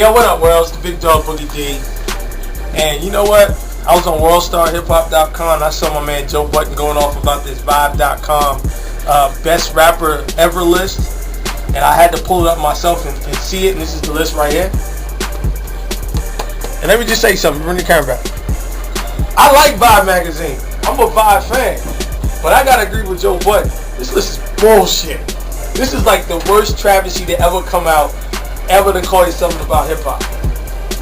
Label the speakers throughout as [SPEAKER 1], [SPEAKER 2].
[SPEAKER 1] Yo, what up, world? It's the big dog, Boogie D. And you know what? I was on WorldstarHipHop.com and I saw my man Joe Budden going off about this Vibe.com best rapper ever list. And I had to pull it up myself and see it. And this is the list right here. And let me just say something. Bring the camera back. I like Vibe magazine. I'm a Vibe fan. But I gotta agree with Joe Budden. This list is bullshit. This is like the worst travesty to ever come out, ever to call you something about hip-hop.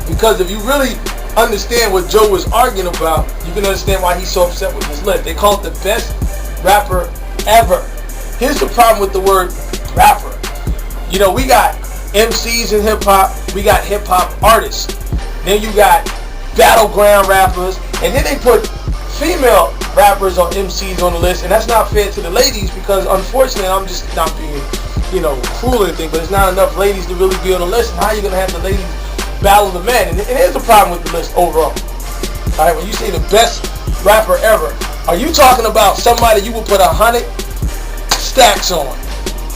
[SPEAKER 1] Because if you really understand what Joe was arguing about, you can understand why he's so upset with this list. They call it the best rapper ever. Here's the problem with the word rapper. You know, we got MCs in hip-hop, we got hip-hop artists. Then you got battleground rappers, and then they put female rappers or MCs on the list, and that's not fair to the ladies because unfortunately, I'm just not being, cruel or anything, but it's not enough ladies to really be on the list. And how are you going to have the ladies battle the men? And here's the problem with the list overall. Alright, when you say the best rapper ever, are you talking about somebody you would put 100 stacks on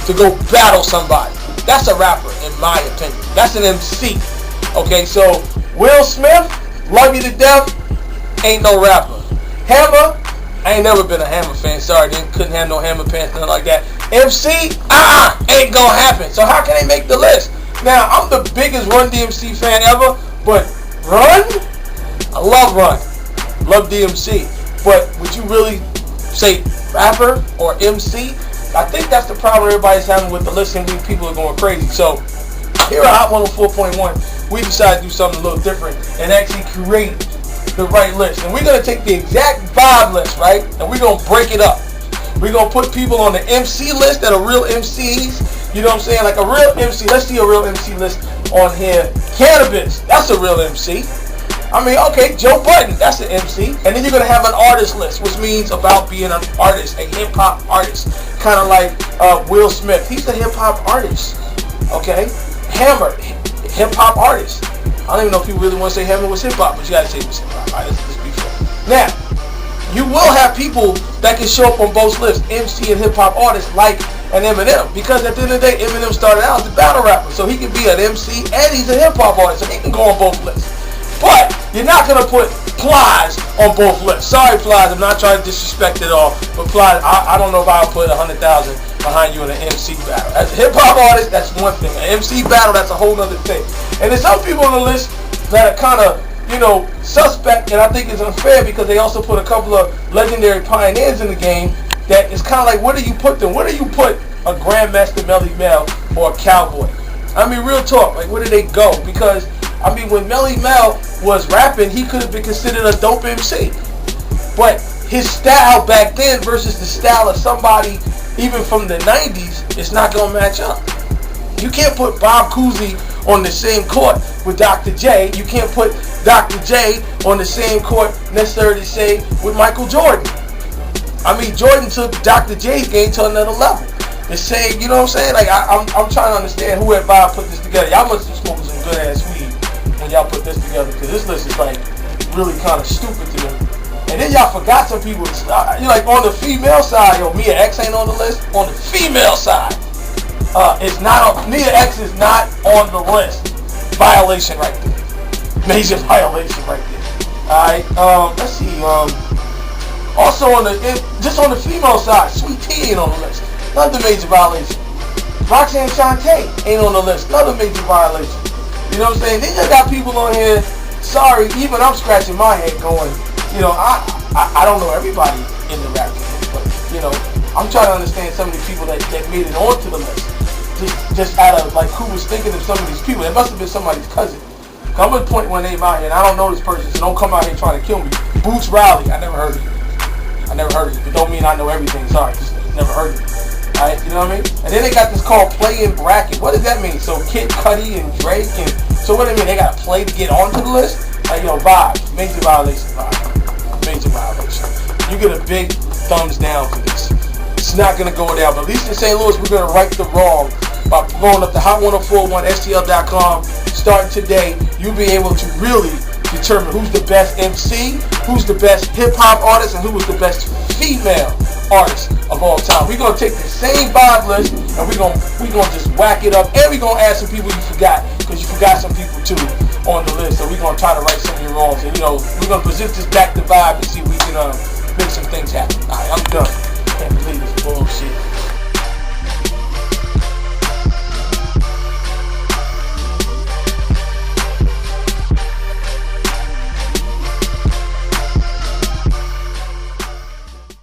[SPEAKER 1] to go battle somebody? That's a rapper, in my opinion. That's an MC. Okay, so Will Smith, love you to death, ain't no rapper. Hammer, I ain't never been a Hammer fan. Sorry, couldn't have no Hammer pants, nothing like that. MC, ain't gonna happen. So how can they make the list? Now, I'm the biggest Run DMC fan ever, but Run, I love Run, love DMC. But would you really say rapper or MC? I think that's the problem everybody's having with the list, and people are going crazy. So here at Hot 104.1, we decided to do something a little different and actually create the right list. And we're going to take the exact vibe list, right? And we're going to break it up. We're going to put people on the MC list that are real MCs. You know what I'm saying? Like a real MC. Let's see a real MC list on here. Cannabis. That's a real MC. I mean, okay, Joe Budden. That's an MC. And then you're going to have an artist list, which means about being an artist, a hip-hop artist. Kind of like Will Smith. He's a hip-hop artist. Okay? Hammer. Hip-hop artist. I don't even know if you really want to say Hammer was hip-hop, but you got to say it was hip-hop. All right, let's be fair. Now, you will have people that can show up on both lists, MC and hip-hop artists like an Eminem. Because at the end of the day, Eminem started out as a battle rapper. So he can be an MC and he's a hip-hop artist. So he can go on both lists. But you're not going to put Plies on both lists. Sorry, Plies. I'm not trying to disrespect it all. But Plies, I don't know if I'll put 100,000 behind you in an MC battle. As a hip-hop artist, that's one thing. An MC battle, that's a whole other thing. And there's some people on the list that are kind of, suspect, and I think it's unfair because they also put a couple of legendary pioneers in the game that is kind of like, where do you put them? Where do you put a Grandmaster Melly Mel or a Cowboy? I mean, real talk, like where do they go? Because, I mean, when Melly Mel was rapping, he could have been considered a dope MC. But his style back then versus the style of somebody even from the 90s, it's not going to match up. You can't put Bob Cousy on the same court with Dr. J. You can't put Dr. J on the same court necessarily, say, with Michael Jordan. I mean, Jordan took Dr. J's game to another level. The same, you know what I'm saying? Like, I'm trying to understand who at Vibe put this together. Y'all must have smoking some good-ass weed when y'all put this together, because this list is, like, really kind of stupid to me. And then y'all forgot some people. Like on the female side, Mia X ain't on the list. On the female side, it's not on. Mia X is not on the list. Violation right there. Major violation right there. All right. Let's see. Also on the female side, Sweet Tea ain't on the list. Another major violation. Roxanne Shante ain't on the list. Another major violation. You know what I'm saying? Then you got people on here. Sorry, even I'm scratching my head going. I don't know everybody in the rap game, but, I'm trying to understand some of these people that made it onto the list. Just out of, like, who was thinking of some of these people. It must have been somebody's cousin. I'm going to point one name out here, and I don't know this person, so don't come out here trying to kill me. Boots Riley, I never heard of you. But don't mean I know everything. Sorry, just never heard of you. Alright, you know what I mean? And then they got this called play in bracket. What does that mean? So Kid Cudi and Drake, and so what do they mean? They got to play to get onto the list? Like, Vibe, major violation, Vibe. Major violation. You get a big thumbs down for this. It's not going to go down, but at least in St. Louis, we're going to right the wrong by blowing up the Hot1041STL.com. Starting today, you'll be able to really determine who's the best MC, who's the best hip-hop artist, and who was the best female artists of all time. We're gonna take the same vibe list and we're gonna just whack it up, and we're gonna add some people you forgot, because you forgot some people too on the list. So we're gonna try to right some of your wrongs, and we're gonna present this back to vibe and see if we can make some things happen. Alright, I'm done. Can't believe this bullshit.